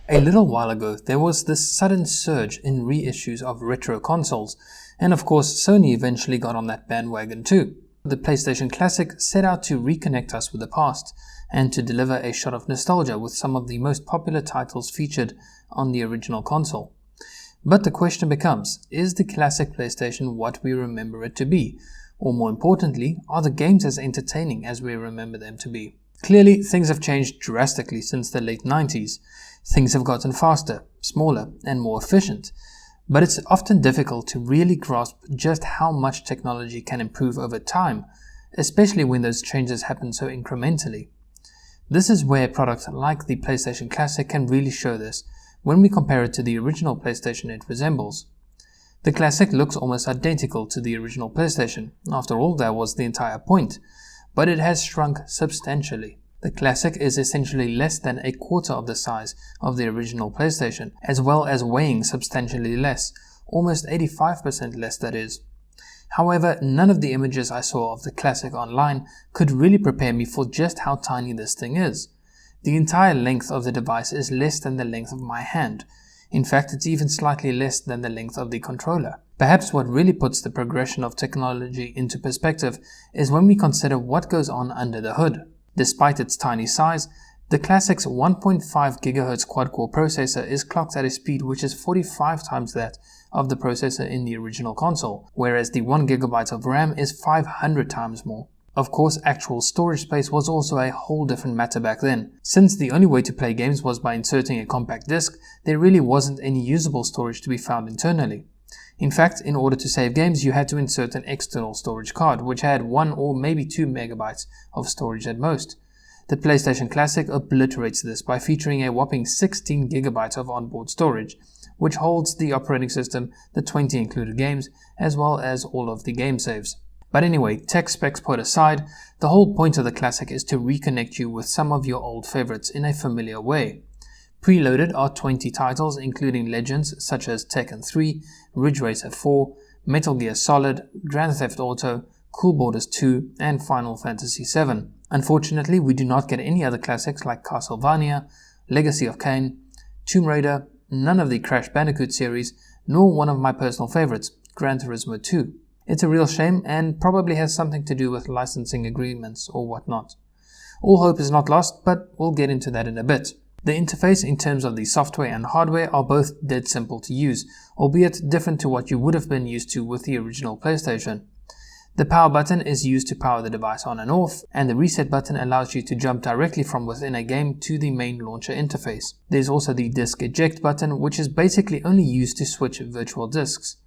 A little while ago, there was this sudden surge in reissues of retro consoles, and of course Sony eventually got on that bandwagon too. The PlayStation Classic set out to reconnect us with the past, and to deliver a shot of nostalgia with some of the most popular titles featured on the original console. But the question becomes, is the classic PlayStation what we remember it to be? Or more importantly, are the games as entertaining as we remember them to be? Clearly, things have changed drastically since the late 90s. Things have gotten faster, smaller, and more efficient. But it's often difficult to really grasp just how much technology can improve over time, especially when those changes happen so incrementally. This is where products like the PlayStation Classic can really show this, when we compare it to the original PlayStation it resembles. The Classic looks almost identical to the original PlayStation, after all that was the entire point, but it has shrunk substantially. The Classic is essentially less than a quarter of the size of the original PlayStation, as well as weighing substantially less, almost 85% less that is. However, none of the images I saw of the Classic online could really prepare me for just how tiny this thing is. The entire length of the device is less than the length of my hand. In fact, it's even slightly less than the length of the controller. Perhaps what really puts the progression of technology into perspective is when we consider what goes on under the hood. Despite its tiny size, the Classic's 1.5 GHz quad-core processor is clocked at a speed which is 45 times that of the processor in the original console, whereas the 1 GB of RAM is 500 times more. Of course, actual storage space was also a whole different matter back then. Since the only way to play games was by inserting a compact disc, there really wasn't any usable storage to be found internally. In fact, in order to save games, you had to insert an external storage card, which had 1 or maybe 2 megabytes of storage at most. The PlayStation Classic obliterates this by featuring a whopping 16 gigabytes of onboard storage, which holds the operating system, the 20 included games, as well as all of the game saves. But anyway, tech specs put aside, the whole point of the Classic is to reconnect you with some of your old favorites in a familiar way. Preloaded are 20 titles including legends such as Tekken 3, Ridge Racer 4, Metal Gear Solid, Grand Theft Auto, Cool Borders 2, and Final Fantasy 7. Unfortunately, we do not get any other classics like Castlevania, Legacy of Kain, Tomb Raider, none of the Crash Bandicoot series, nor one of my personal favorites, Gran Turismo 2. It's a real shame and probably has something to do with licensing agreements or whatnot. All hope is not lost, but we'll get into that in a bit. The interface in terms of the software and hardware are both dead simple to use, albeit different to what you would have been used to with the original PlayStation. The power button is used to power the device on and off, and the reset button allows you to jump directly from within a game to the main launcher interface. There's also the disk eject button, which is basically only used to switch virtual disks.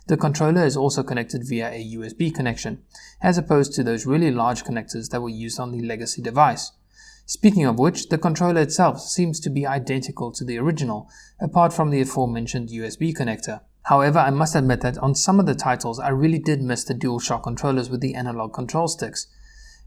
The controller is also connected via a USB connection, as opposed to those really large connectors that were used on the legacy device. Speaking of which, the controller itself seems to be identical to the original, apart from the aforementioned USB connector. However, I must admit that on some of the titles I really did miss the DualShock controllers with the analog control sticks.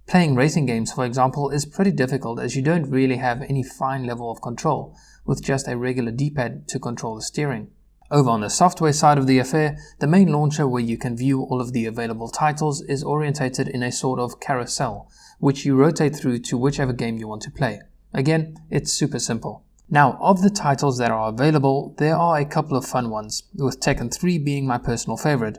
Playing racing games, for example, is pretty difficult as you don't really have any fine level of control, with just a regular D-pad to control the steering. Over on the software side of the affair, the main launcher where you can view all of the available titles is orientated in a sort of carousel, which you rotate through to whichever game you want to play. Again, it's super simple. Now, of the titles that are available, there are a couple of fun ones, with Tekken 3 being my personal favorite.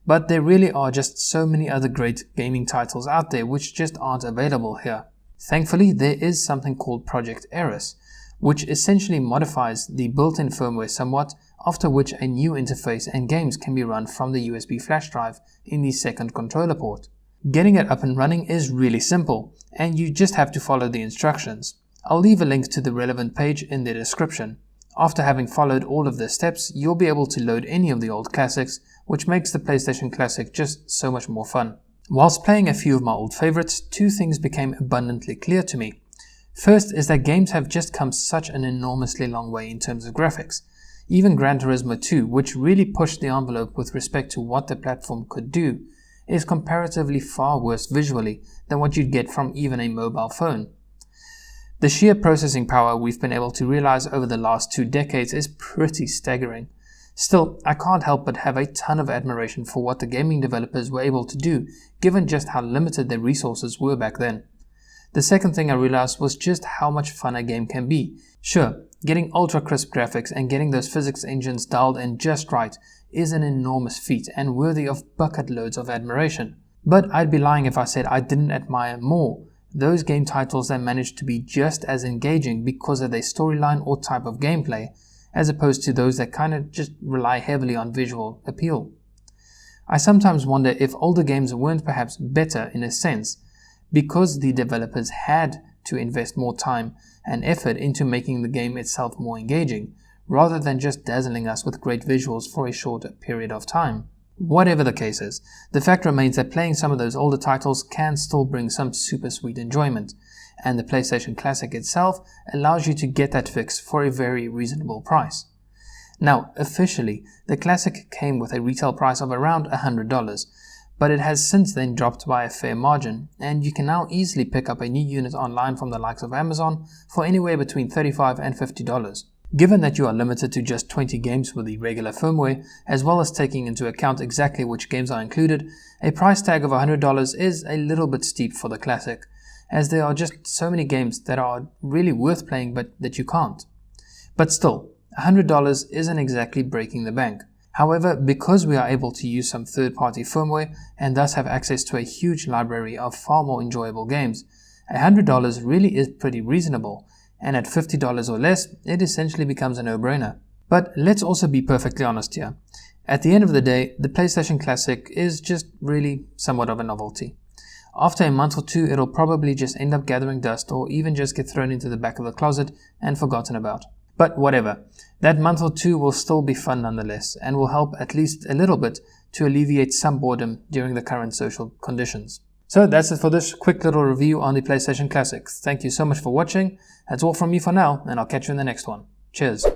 But there really are just so many other great gaming titles out there which just aren't available here. Thankfully, there is something called Project Eris, which essentially modifies the built-in firmware somewhat, after which a new interface and games can be run from the USB flash drive in the second controller port. Getting it up and running is really simple, and you just have to follow the instructions. I'll leave a link to the relevant page in the description. After having followed all of the steps, you'll be able to load any of the old classics, which makes the PlayStation Classic just so much more fun. Whilst playing a few of my old favorites, two things became abundantly clear to me. First is that games have just come such an enormously long way in terms of graphics. Even Gran Turismo 2, which really pushed the envelope with respect to what the platform could do, is comparatively far worse visually than what you'd get from even a mobile phone. The sheer processing power we've been able to realize over the last 2 decades is pretty staggering. Still, I can't help but have a ton of admiration for what the gaming developers were able to do, given just how limited their resources were back then. The second thing I realized was just how much fun a game can be. Sure, Getting ultra crisp graphics and getting those physics engines dialed in just right is an enormous feat and worthy of bucket loads of admiration. But I'd be lying if I said I didn't admire more those game titles that managed to be just as engaging because of their storyline or type of gameplay, as opposed to those that kind of just rely heavily on visual appeal. I sometimes wonder if older games weren't perhaps better in a sense, because the developers had to invest more time and effort into making the game itself more engaging, rather than just dazzling us with great visuals for a shorter period of time. Whatever the case is, the fact remains that playing some of those older titles can still bring some super sweet enjoyment, and the PlayStation Classic itself allows you to get that fix for a very reasonable price. Now, officially, the Classic came with a retail price of around $100, but it has since then dropped by a fair margin, and you can now easily pick up a new unit online from the likes of Amazon for anywhere between $35 and $50. Given that you are limited to just 20 games with the regular firmware, as well as taking into account exactly which games are included, a price tag of $100 is a little bit steep for the Classic, as there are just so many games that are really worth playing but that you can't. But still, $100 isn't exactly breaking the bank. However, because we are able to use some third-party firmware and thus have access to a huge library of far more enjoyable games, $100 really is pretty reasonable, and at $50 or less, it essentially becomes a no-brainer. But let's also be perfectly honest here. At the end of the day, the PlayStation Classic is just really somewhat of a novelty. After a month or two, it'll probably just end up gathering dust or even just get thrown into the back of the closet and forgotten about. But whatever, that month or two will still be fun nonetheless and will help at least a little bit to alleviate some boredom during the current social conditions. So that's it for this quick little review on the PlayStation Classic. Thank you so much for watching. That's all from me for now, and I'll catch you in the next one. Cheers.